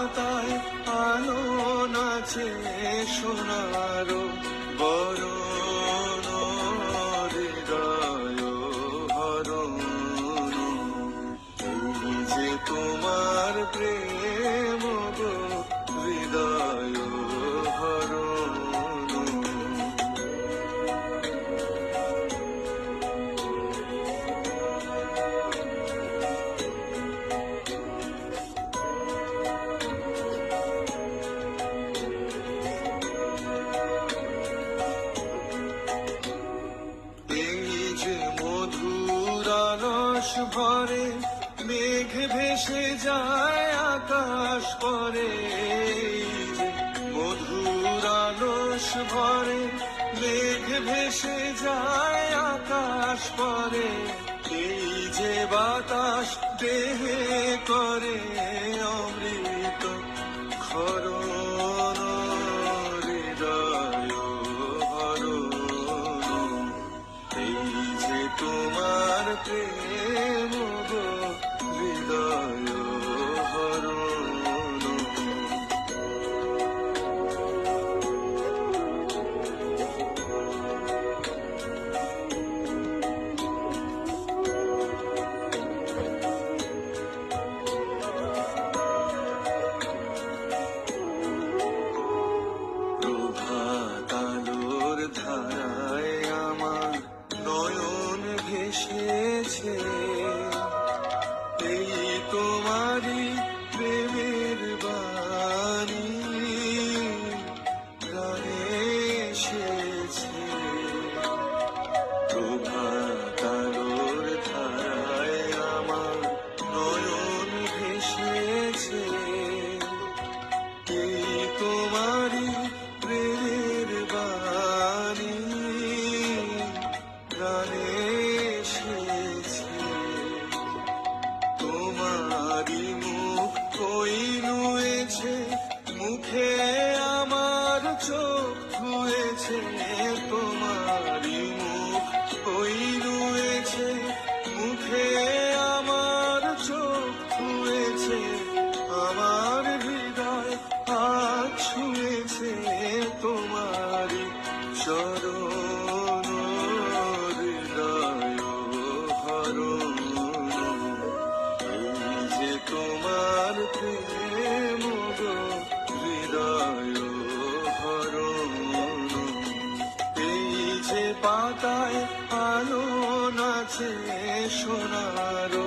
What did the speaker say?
পাতায় আলো নাচে সোনারো বরণ হৃদয় হরণ। এই যে তোমার প্রেম গো হৃদয় হরণ। রস ভরে মেঘ ভেসে যায় আকাশ পরে। মধুর রস ভরে মেঘ ভেসে যায় আকাশ পরে। এই যে বাতাস দেহে করে অমৃত ক্ষরণ হৃদয় হরণ। এই যে তোমার প্রেম গো হৃদয় হরণ। প্রভাত আলোর ধারায় আমার নয়ন ভেসেছে। এই তোমারই প্রেমের বাণী প্রাণে এসেছে। প্রভাত আলোর ধারায় আমার নয়ন ভেসেছে। এই তোমারই প্রেমের বাণী প্রাণে এসেছে। তোমারই মুখ কই নুয়েছে মুখে আমার চোখ ধুয়েছে। তোমারই মুখ কই নুয়েছে মুখে আমার চোখ ধুয়েছে। আমার হৃদয় আজ ছুঁয়েছে তোমারই চরণ হৃদয় হরণ। এই যে তোমার প্রেম গো হৃদয় হরণ। এই যে পাতায় আলো নাচে সোনারো